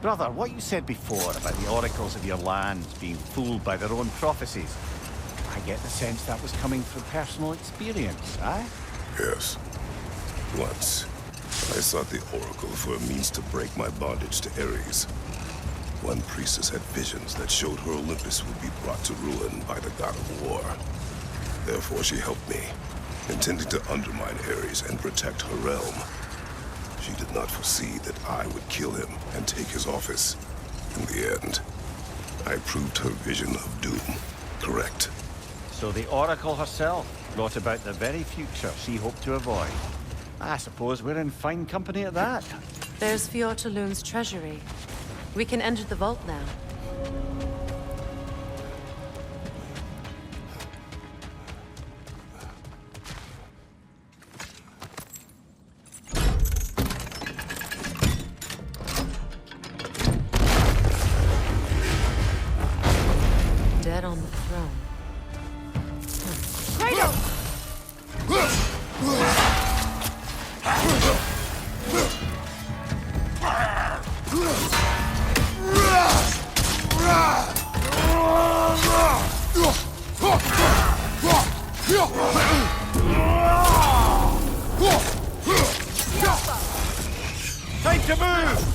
Brother, what you said before about the oracles of your lands being fooled by their own prophecies, I get the sense that was coming from personal experience, eh? Yes. Once, I sought the oracle for a means to break my bondage to Ares. One priestess had visions that showed her Olympus would be brought to ruin by the god of war. Therefore she helped me, intending to undermine Ares and protect her realm. She did not foresee that I would kill him and take his office. In the end, I proved her vision of doom correct. So the oracle herself brought about the very future she hoped to avoid. I suppose we're in fine company at that. There's Fjortaloon's treasury. We can enter the vault now. Dead on the throne. Time to move!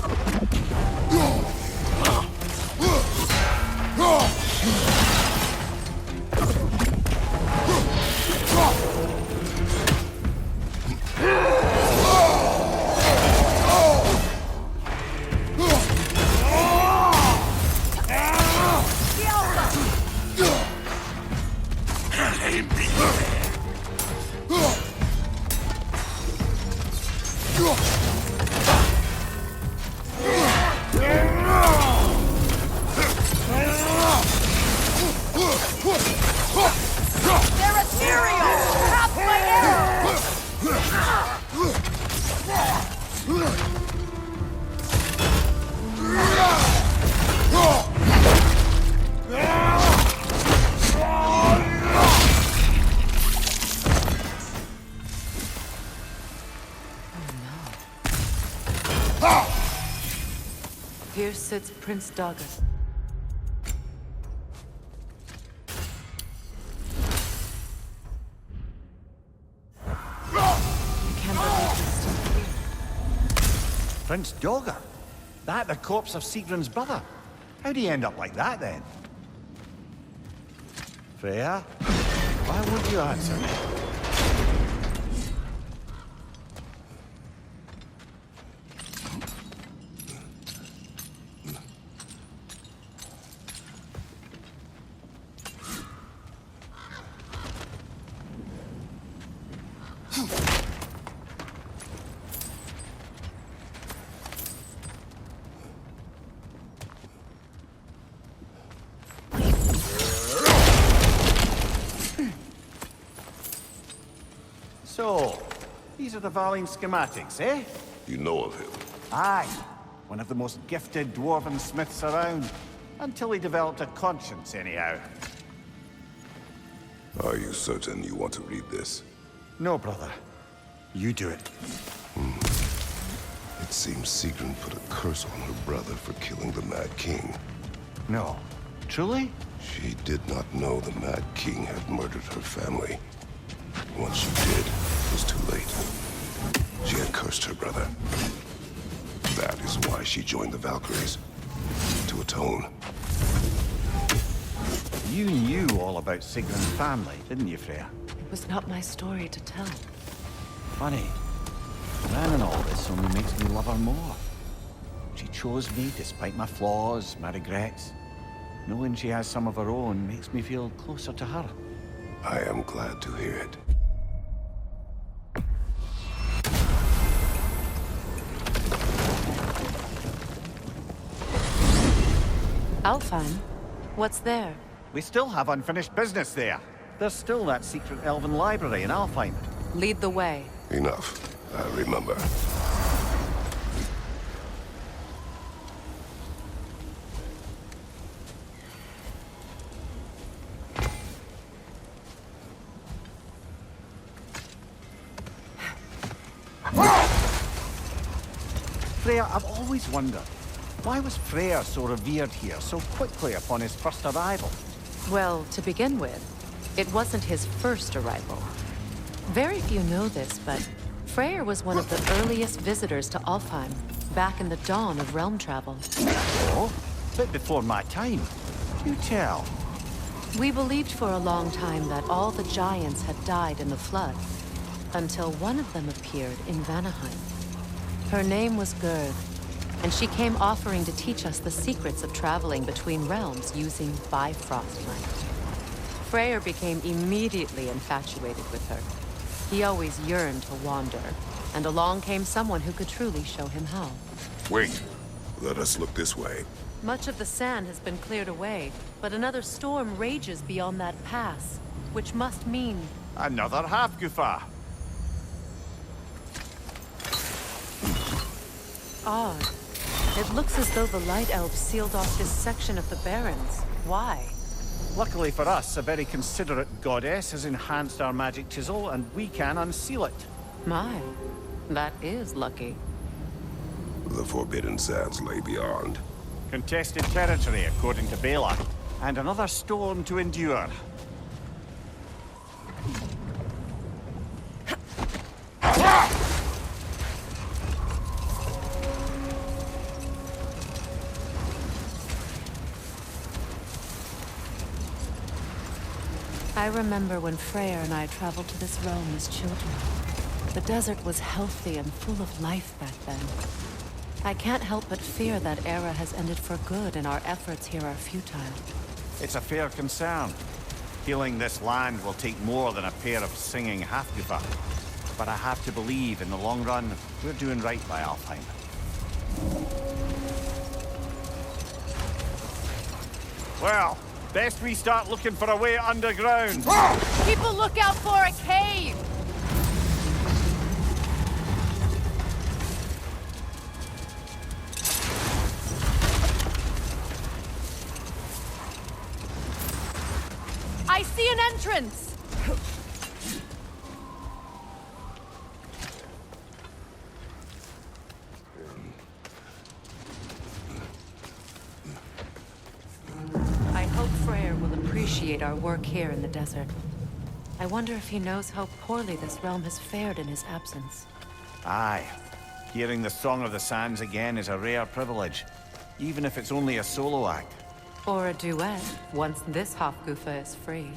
They're ethereal! Trapped by arrows! Here sits Prince Daga. Prince Dogger? That the corpse of Sigrun's brother? How'd he end up like that, then? Freya? Why won't you answer me? So, these are the Valine schematics, eh? You know of him? Aye. One of the most gifted dwarven smiths around. Until he developed a conscience, anyhow. Are you certain you want to read this? No, brother. You do it. It seems Sigrun put a curse on her brother for killing the Mad King. No. Truly? She did not know the Mad King had murdered her family. Once she did, it was too late. She had cursed her brother. That is why she joined the Valkyries. To atone. You knew all about Sigrun's family, didn't you, Freya? It was not my story to tell. Funny. Planning all this only makes me love her more. She chose me despite my flaws, my regrets. Knowing she has some of her own makes me feel closer to her. I am glad to hear it. Alfheim? What's there? We still have unfinished business there. There's still that secret elven library in Alfheim. Lead the way. Enough. I remember. Freya, I've always wondered, Why was Freyr so revered here so quickly upon his first arrival? Well, to begin with, it wasn't his first arrival. Very few know this, but Freyr was one of the earliest visitors to Alfheim, back in the dawn of realm travel. Oh, bit before my time. Do tell. We believed for a long time that all the giants had died in the flood, until one of them appeared in Vanaheim. Her name was Gerd, and she came offering to teach us the secrets of traveling between realms using Bifrost light. Freyr became immediately infatuated with her. He always yearned to wander, and along came someone who could truly show him how. Wait. Let us look this way. Much of the sand has been cleared away, but another storm rages beyond that pass, which must mean... Another Hafgufa. odd. It looks as though the Light Elves sealed off this section of the Barrens. Why? Luckily for us, a very considerate goddess has enhanced our magic chisel, and we can unseal it. My, that is lucky. The Forbidden Sands lay beyond. Contested territory, according to Bela, and another storm to endure. I remember when Freyr and I traveled to this realm as children. The desert was healthy and full of life back then. I can't help but fear that era has ended for good and our efforts here are futile. It's a fair concern. Healing this land will take more than a pair of singing Hafgufa. But I have to believe, in the long run, we're doing right by Alfheim. Well, best we start looking for a way underground. People look out for a cave! I see an entrance! I hope Freyr will appreciate our work here in the desert. I wonder if he knows how poorly this realm has fared in his absence. Aye. Hearing the Song of the Sands again is a rare privilege, even if it's only a solo act. Or a duet, once this Hofgufa is free.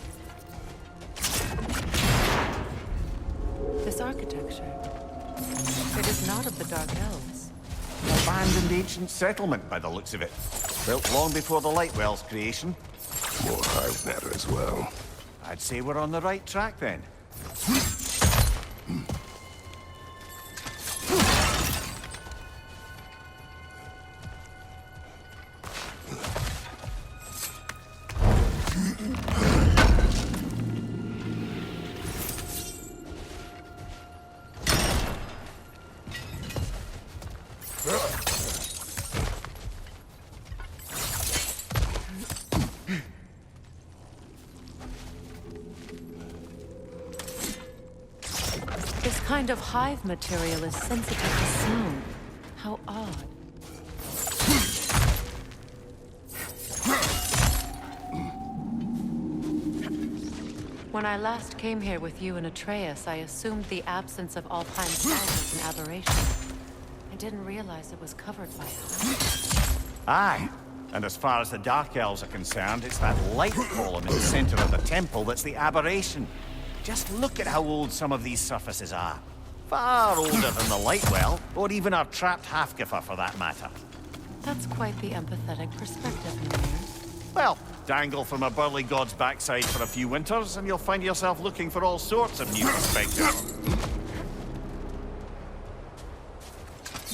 This architecture, it is not of the Dark Elves. Abandoned ancient settlement, by the looks of it. Built long before the Lightwell's creation. More hive matter as well. I'd say we're on the right track, then. This kind of hive material is sensitive to sound. How odd. When I last came here with you and Atreus, I assumed the absence of Alfheim salt was an aberration. I didn't realize it was covered by hive. Aye. And as far as the Dark Elves are concerned, it's that light column in the center of the temple that's the aberration. Just look at how old some of these surfaces are. Far older than the Lightwell, or even our trapped Hafgufa for that matter. That's quite the empathetic perspective, Mimir. Well, dangle from a burly god's backside for a few winters, and you'll find yourself looking for all sorts of new perspectives.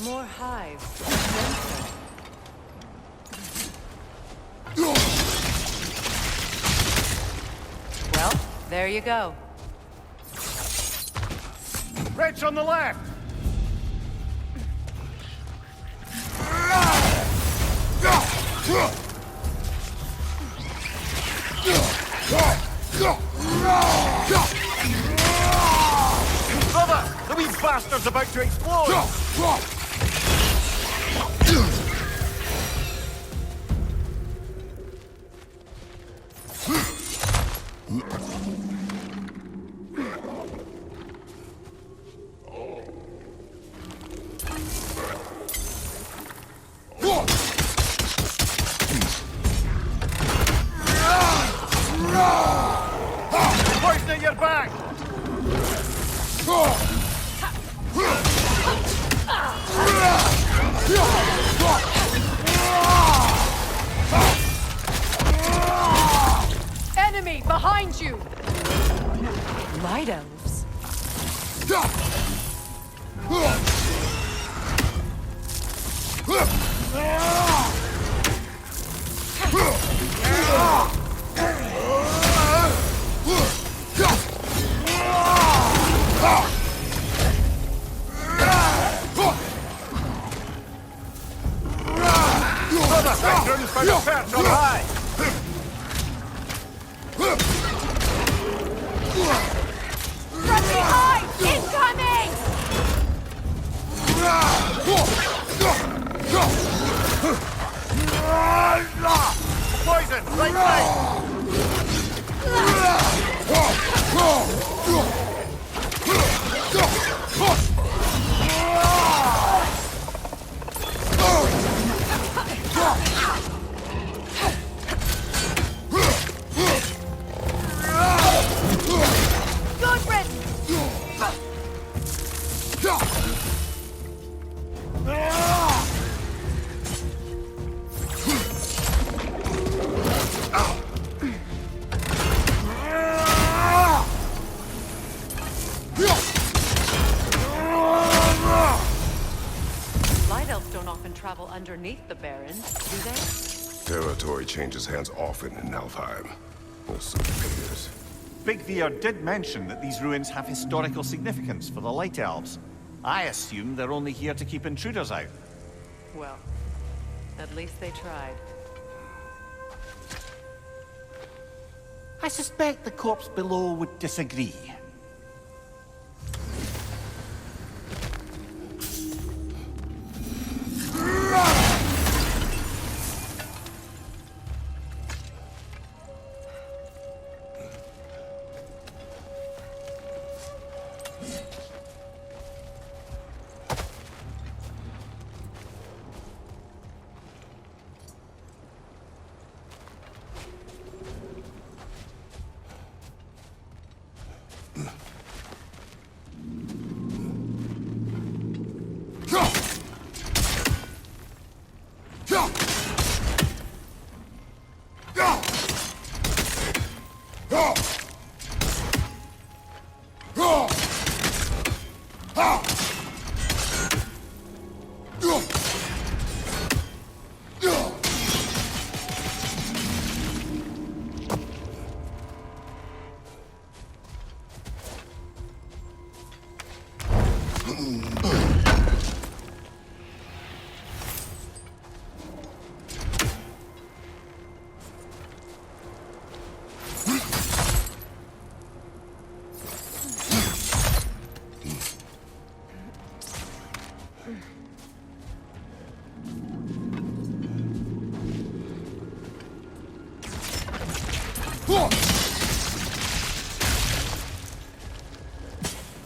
More hives. Well, there you go. Wretch on the left! Brother! The wee bastard's about to explode! Night elves? Veterans by the perch on high! From behind! Incoming! Poison! Right side! Goodrich! Light elves don't often travel underneath the Barrens, do they? Territory changes hands often in Alfheim. Or so it appears. Big Veer did mention that these ruins have historical significance for the Light Elves. I assume they're only here to keep intruders out. Well, at least they tried. I suspect the corpse below would disagree.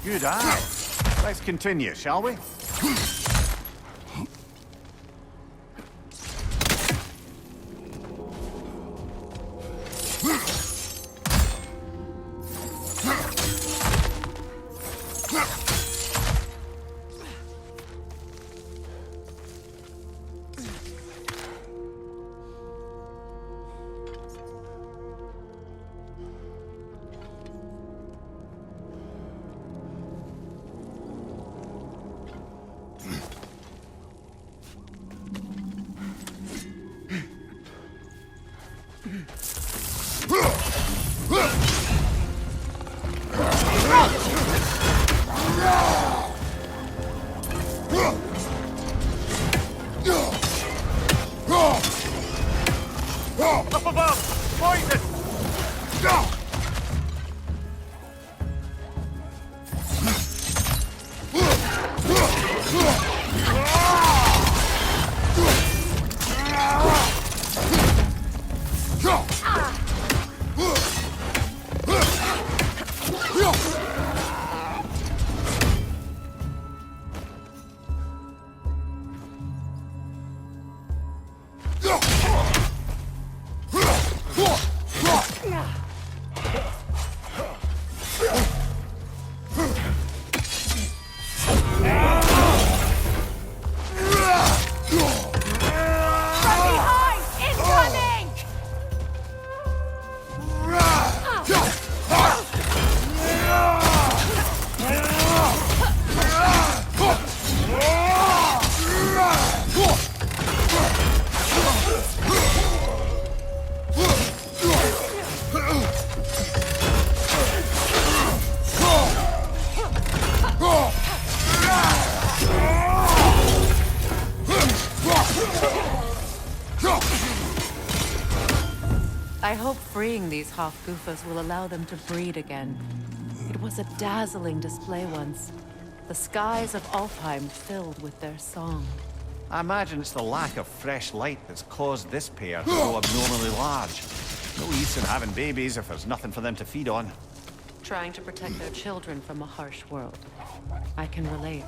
Good eye. Let's continue, shall we? I hope freeing these Hofgufas will allow them to breed again. It was a dazzling display once. The skies of Alfheim filled with their song. I imagine it's the lack of fresh light that's caused this pair to grow abnormally large. No use in having babies if there's nothing for them to feed on. Trying to protect their children from a harsh world. I can relate.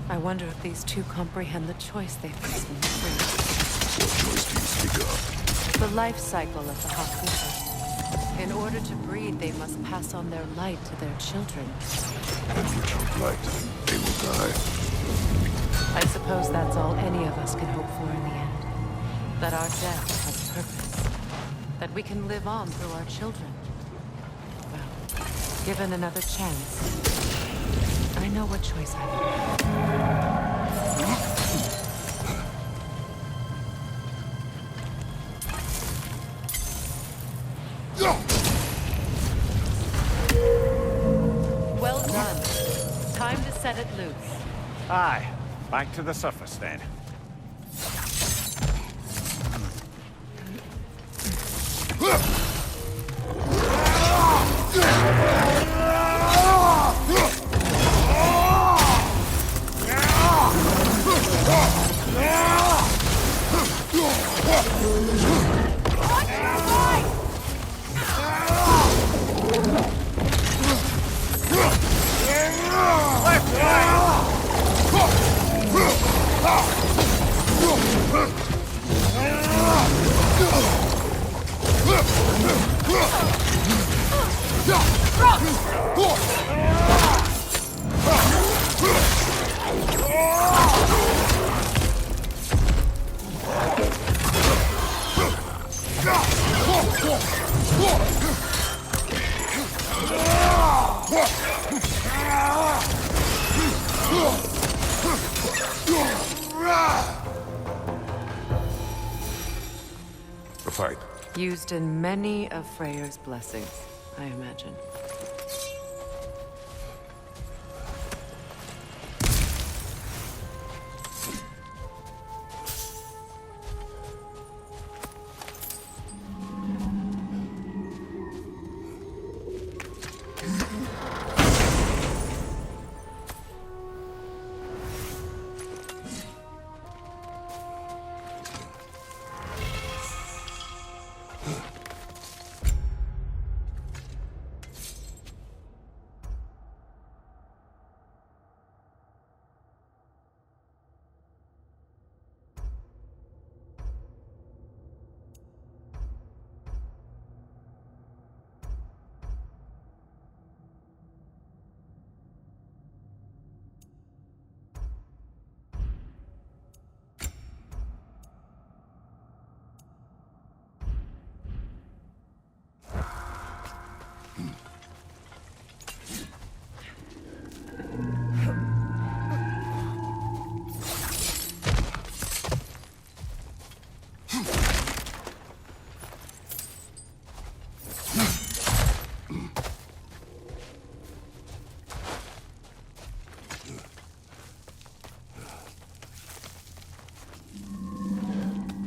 I wonder if these two comprehend the choice they face when they're free. What choice do you speak of? The life cycle of the Hofgufa. In order to breed, they must pass on their light to their children. And without light, they will die. I suppose that's all any of us can hope for in the end. That our death has purpose. That we can live on through our children. Well, given another chance, I know what choice I would make. Well done. Time to set it loose. Aye, back to the surface then. A fight. Used in many of Freyr's blessings, I imagine.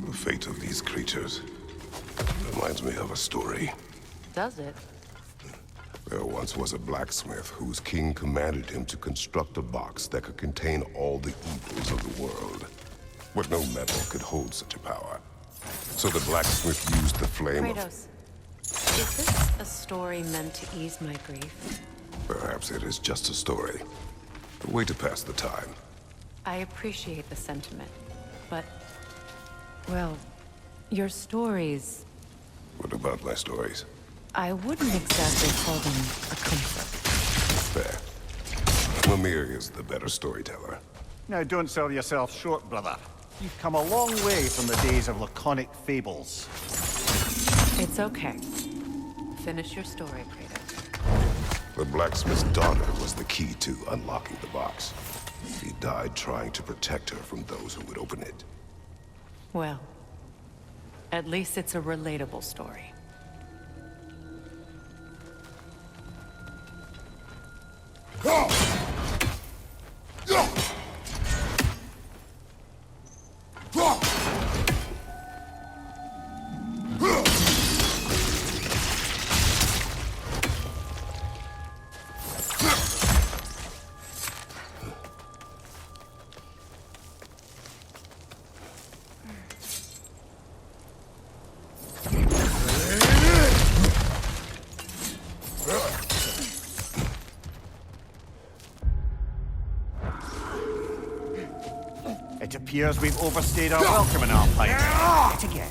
The fate of these creatures reminds me of a story. Does it? There once was a blacksmith whose king commanded him to construct a box that could contain all the evils of the world. But no metal could hold such a power. So the blacksmith used the flame of... Kratos, is this a story meant to ease my grief? Perhaps it is just a story. A way to pass the time. I appreciate the sentiment, but... well, your stories... What about my stories? I wouldn't exactly call them a comfort. Fair. Mimir is the better storyteller. Now, don't sell yourself short, brother. You've come a long way from the days of laconic fables. It's okay. Finish your story, Kratos. The blacksmith's daughter was the key to unlocking the box. He died trying to protect her from those who would open it. Well, at least it's a relatable story. It appears we've overstayed our welcome in Alpine. Yet again.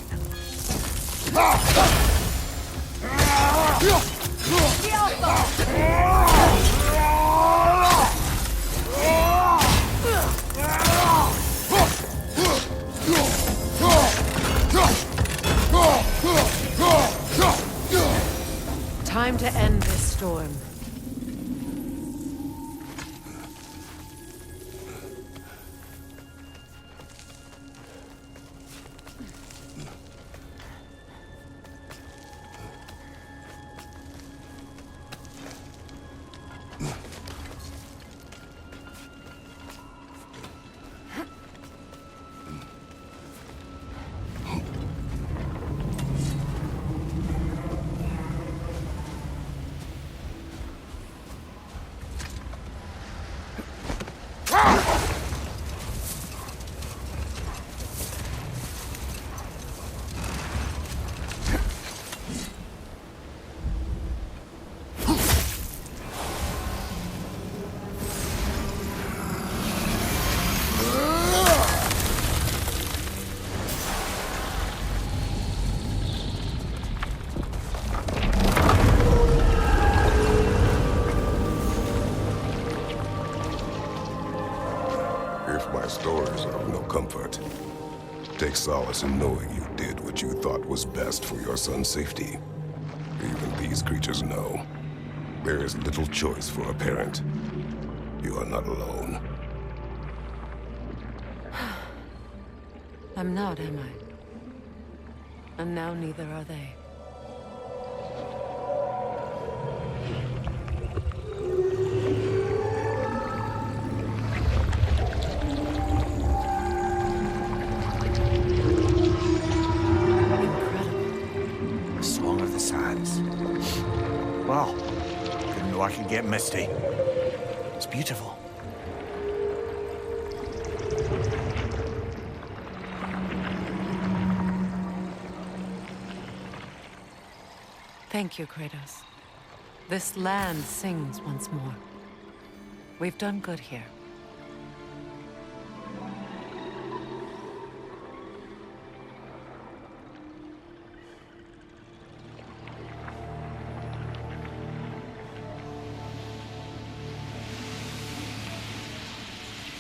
Time to end this storm. If my stories are of no comfort, take solace in knowing you did what you thought was best for your son's safety. Even these creatures know. There is little choice for a parent. You are not alone. I'm not, am I? And now neither are they. The Song of the Sands. Well, didn't know I could get misty. It's beautiful. Thank you, Kratos. This land sings once more. We've done good here.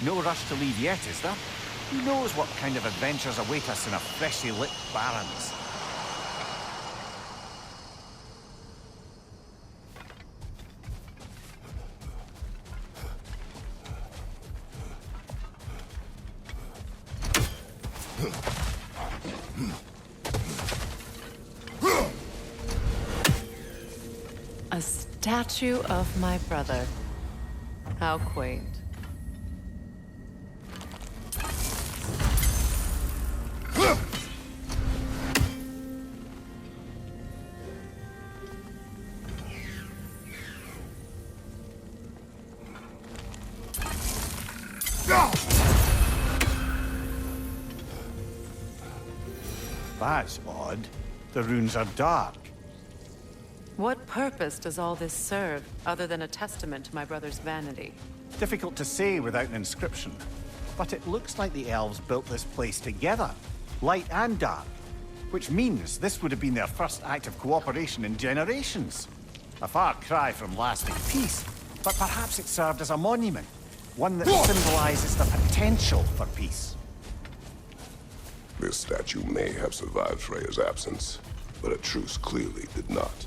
No rush to leave yet, is there? Who knows what kind of adventures await us in a freshly lit Barrens? A statue of my brother. How quaint. That's odd. The runes are dark. What purpose does all this serve, other than a testament to my brother's vanity? Difficult to say without an inscription. But it looks like the elves built this place together, light and dark. Which means this would have been their first act of cooperation in generations. A far cry from lasting peace, but perhaps it served as a monument. One that symbolizes the potential for peace. This statue may have survived Freya's absence, but a truce clearly did not.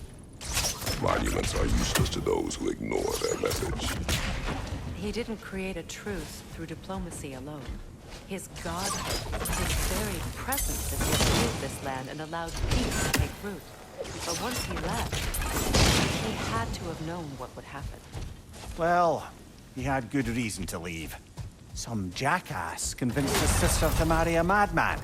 Monuments are useless to those who ignore their message. He didn't create a truce through diplomacy alone. His godhood, his very presence that subdued this land and allowed peace to take root. But once he left, he had to have known what would happen. Well, he had good reason to leave. Some jackass convinced his sister to marry a madman.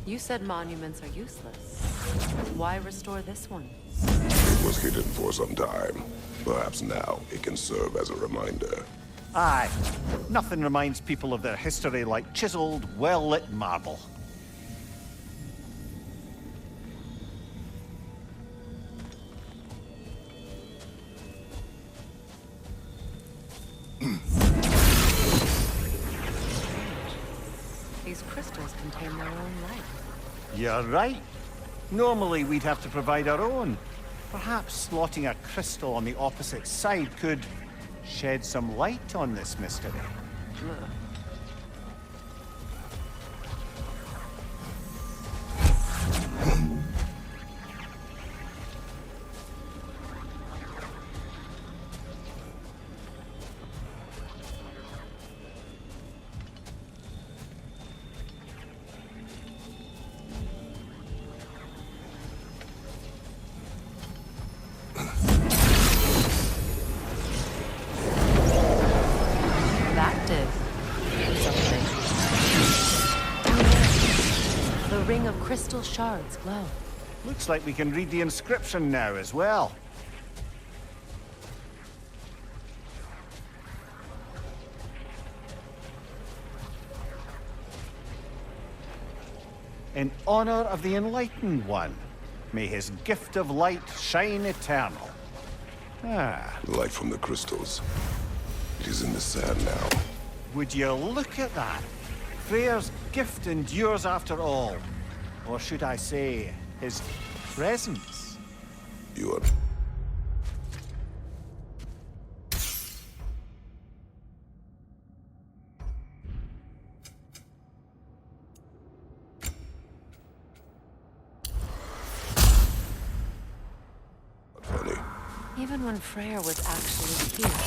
You said monuments are useless. Why restore this one? It was hidden for some time. Perhaps now it can serve as a reminder. Aye. Nothing reminds people of their history like chiseled, well-lit marble. These crystals contain their own light. You're right. Normally we'd have to provide our own. Perhaps slotting a crystal on the opposite side could shed some light on this mystery. Ugh. That did something. The ring of crystal shards glow. Looks like we can read the inscription now as well. In honor of the Enlightened One, may his gift of light shine eternal. Ah, Light from the crystals. It is in the sand now. Would you look at that? Freyr's gift endures after all. Or should I say, his presence? You are... funny. Even when Freyr was actually here,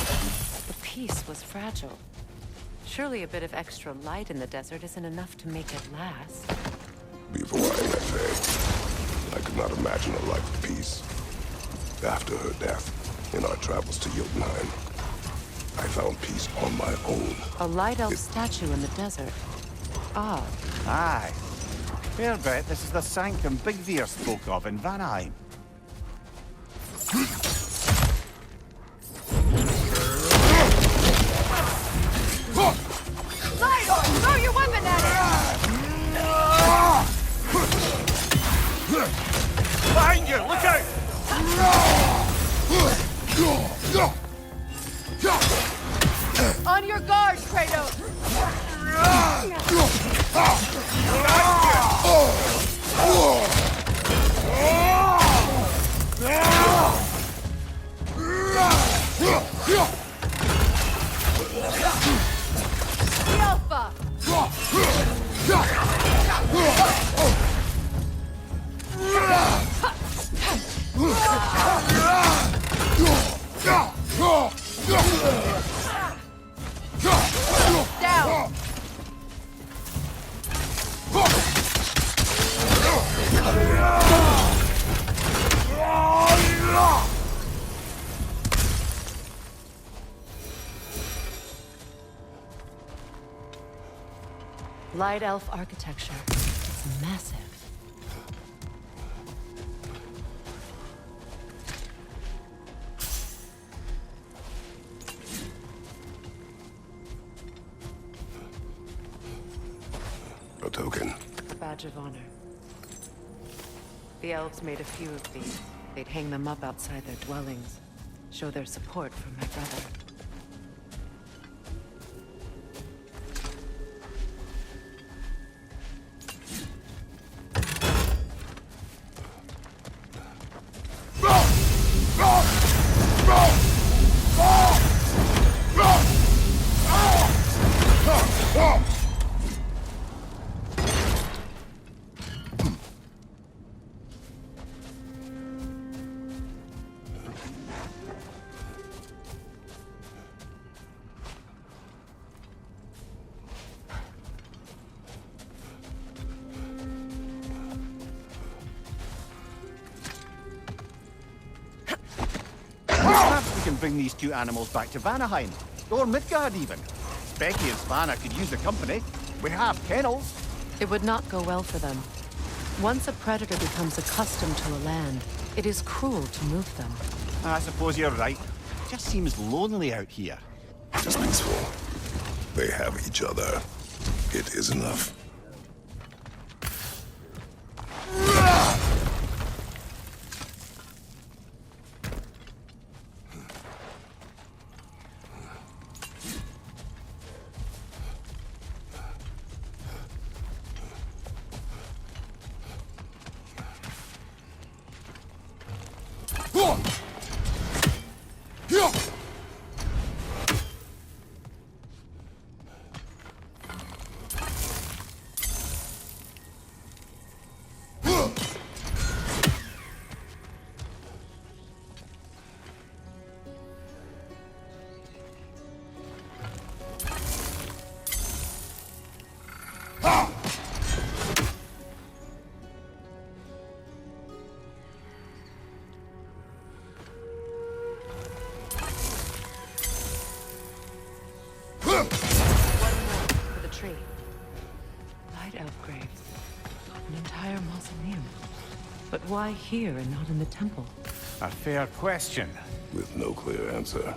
the peace was fragile. Surely a bit of extra light in the desert isn't enough to make it last. Before I met Faye, I could not imagine a life of peace. After her death, in our travels to Jotunheim, I found peace on my own. A light elf statue in the desert. Odd. Aye. Fair bet this is the sanctum Bigveer spoke of in Vanaheim. Lidor, throw your weapon at Behind you! Look out! it! On your guard, Kratos! The Alpha! Down! Light elf architecture. It's massive. A token. A badge of honor. The elves made a few of these. They'd hang them up outside their dwellings. Show their support for my brother. Perhaps we can bring these two animals back to Vanaheim, or Midgard even. Becky and Svanna could use the company. We have kennels. It would not go well for them. Once a predator becomes accustomed to a land, it is cruel to move them. I suppose you're right. It just seems lonely out here. It is peaceful. They have each other. It is enough. For the tree. Light elf graves. An entire mausoleum. But why here and not in the temple? A fair question. With no clear answer.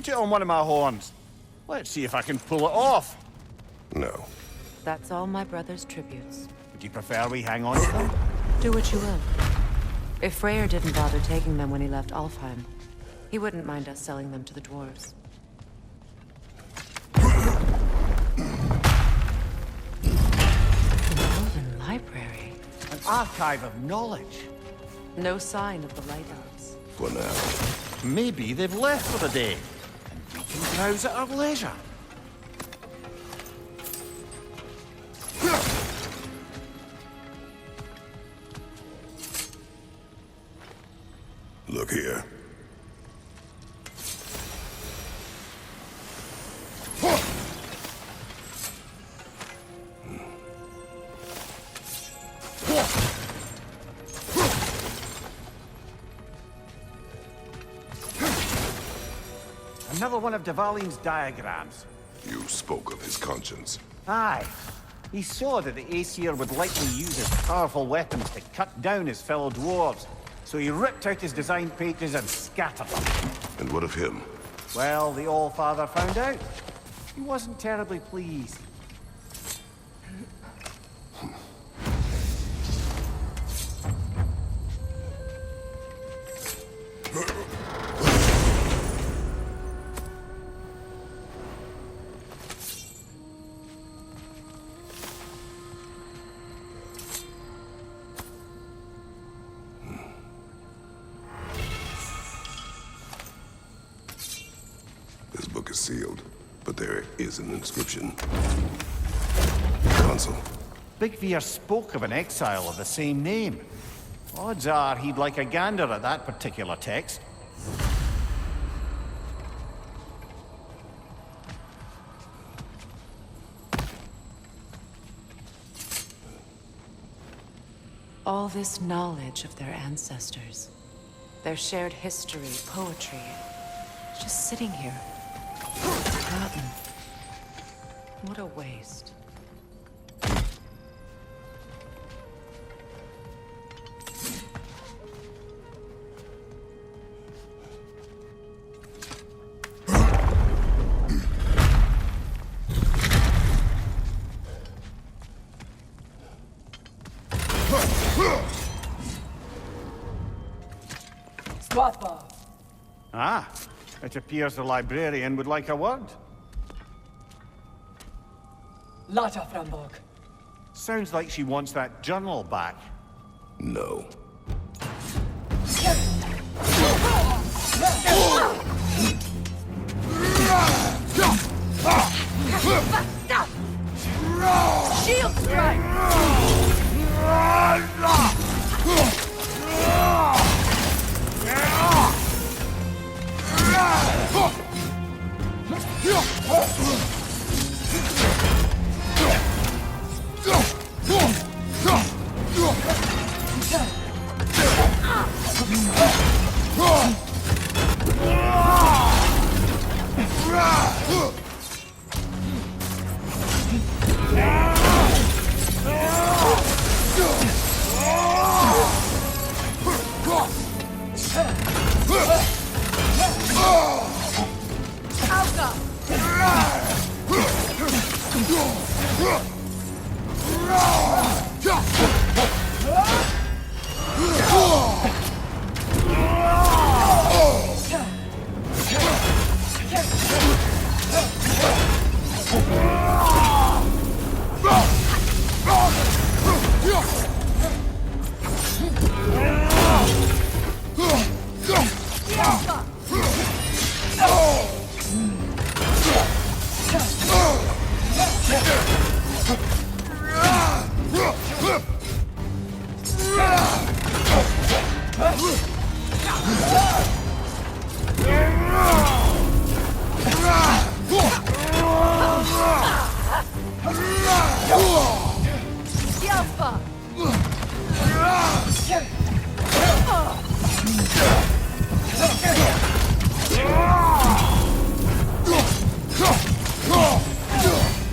Put it on one of my horns. Let's see if I can pull it off. No. That's all my brother's tributes. Would you prefer we hang on to them? Do what you will. If Freyr didn't bother taking them when he left Alfheim, he wouldn't mind us selling them to the dwarves. Golden Library. An archive of knowledge. No sign of the Light Elves. For now. Maybe they've left for the day, and we can browse at our leisure. Look here. Another one of Devaline's diagrams. You spoke of his conscience. Aye. He saw that the Aesir would likely use his powerful weapons to cut down his fellow dwarves, so he ripped out his design pages and scattered them. And what of him? Well, the All-Father found out. He wasn't terribly pleased. This book is sealed, but there is an inscription. Consul. Big Veer spoke of an exile of the same name. Odds are he'd like a gander at that particular text. All this knowledge of their ancestors, their shared history, poetry, just sitting here, forgotten. What a waste. Ah, it appears the librarian would like a word. Lata Framborg. Sounds like she wants that journal back. No. Shield strike!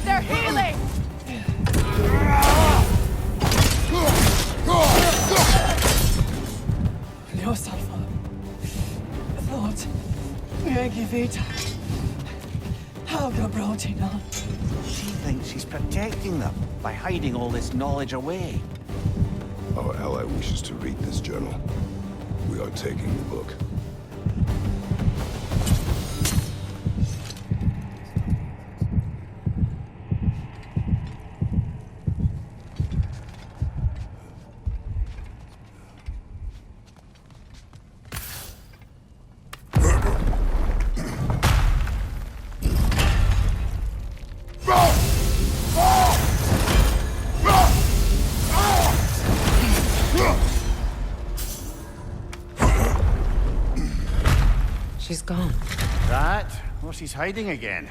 They're healing! Ljósalfa. Þótt, ég ekki vita letting on. She thinks she's protecting them by hiding all this knowledge away. Our ally wishes to read this journal. We are taking the book. She's gone. That? Or she's hiding again.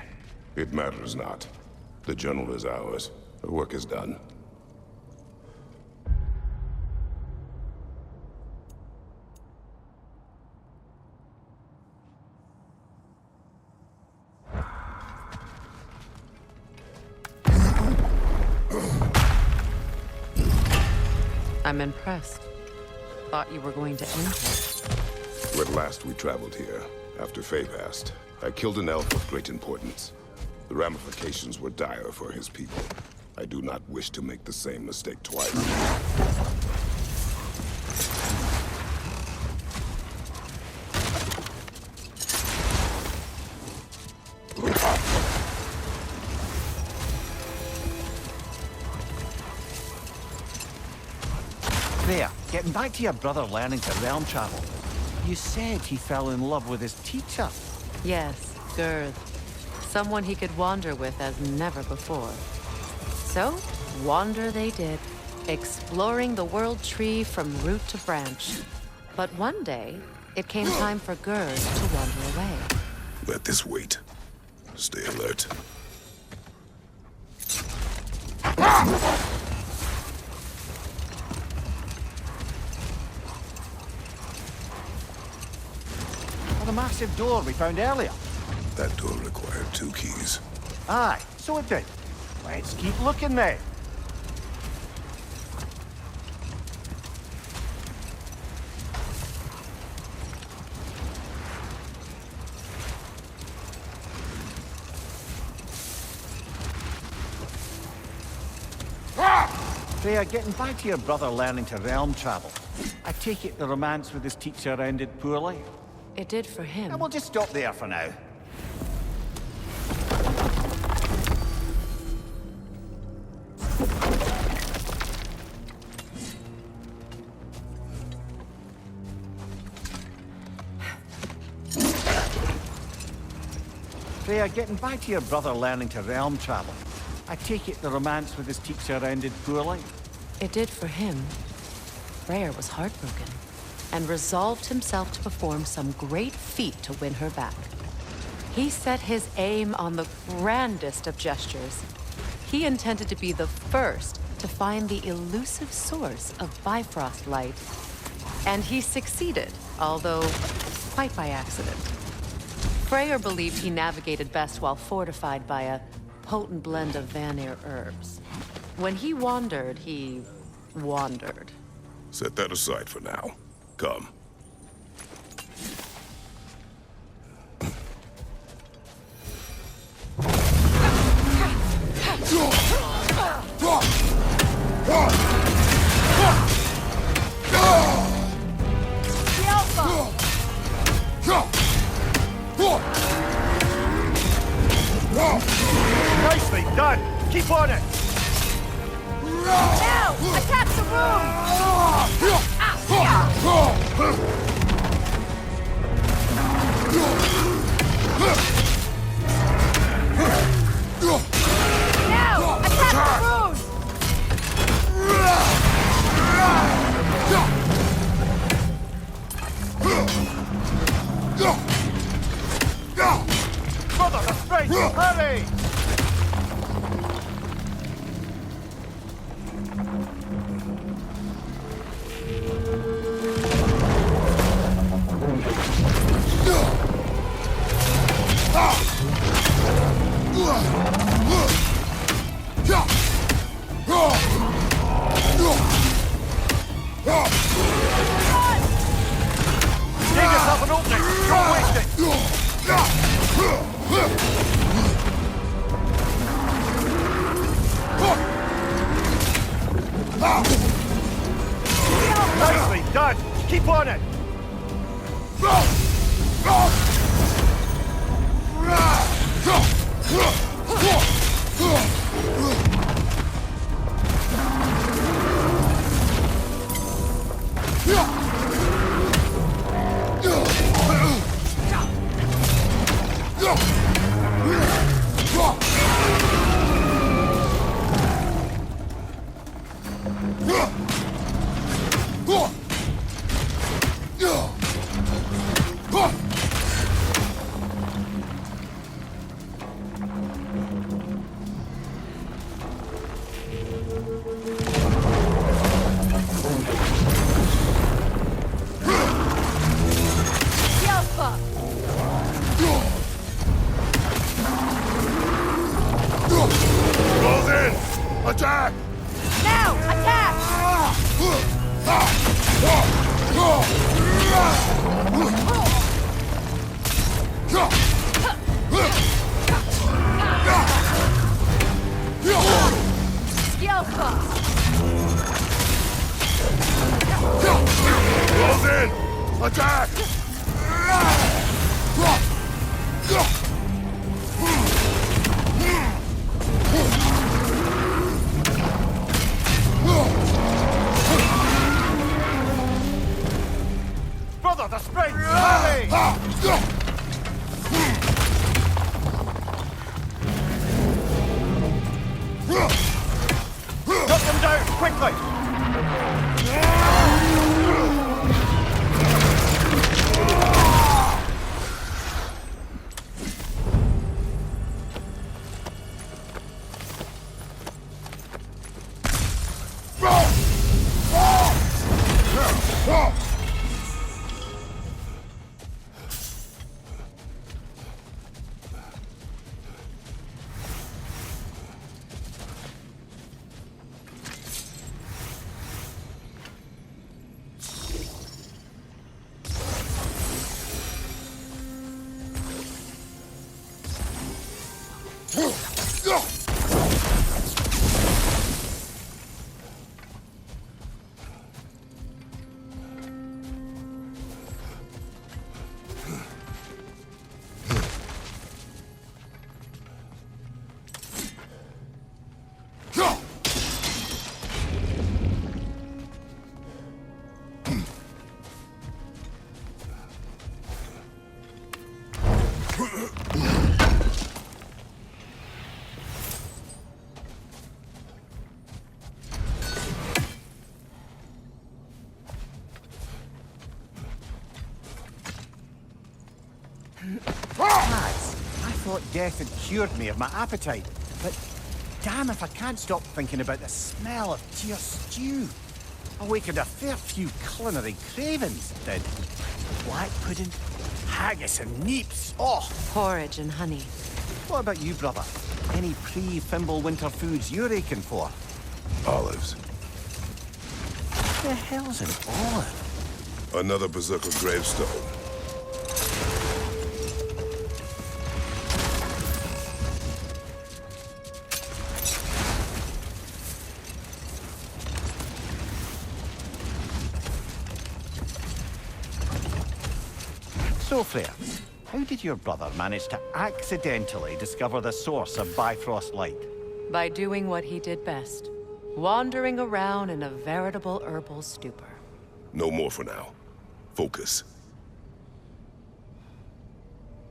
It matters not. The journal is ours. The work is done. I'm impressed. Thought you were going to end her. At last we traveled here. After Faye passed, I killed an elf of great importance. The ramifications were dire for his people. I do not wish to make the same mistake twice. There, getting back to your brother learning to realm travel. You said he fell in love with his teacher. Yes, Girth. Someone he could wander with as never before. So, wander they did, exploring the world tree from root to branch. But one day, it came time for Girth to wander away. Let this wait. Stay alert. Or the massive door we found earlier. That door required 2 keys. Aye, so it did. Let's keep looking then. Freya, getting back to your brother learning to realm travel. I take it the romance with his teacher ended poorly? It did for him. And we'll just stop there for now. Freya, getting back to your brother learning to realm travel. I take it the romance with his teacher ended poorly? It did for him. Freyr was heartbroken and resolved himself to perform some great feat to win her back. He set his aim on the grandest of gestures. He intended to be the first to find the elusive source of Bifrost light. And he succeeded, although quite by accident. Freyr believed he navigated best while fortified by a potent blend of Vanir herbs. When he wandered, he wandered. Set that aside for now. Come. The Alpha! Nicely done! Keep on it! Now! Attack the room! Now! Attack the rune! Brother, the Sprite! Hurry! Give yourself an opening! Don't waste it! Nicely done! Keep on it! Yelpa! Close in! Attack! Now! Attack! Yelpa! Close in! Attack! Brother, the springs! Hurry! Knock them down, quickly! Lads, I thought death had cured me of my appetite, but damn if I can't stop thinking about the smell of dear stew. Awakened a fair few culinary cravings, it did. Black pudding, haggis and neeps, oh! Porridge and honey. What about you, brother? Any pre-Fimble winter foods you're aching for? Olives. What the hell's an olive? Another Berserker gravestone. So, Freya, how did your brother manage to accidentally discover the source of Bifrost light? By doing what he did best. Wandering around in a veritable herbal stupor. No more for now. Focus.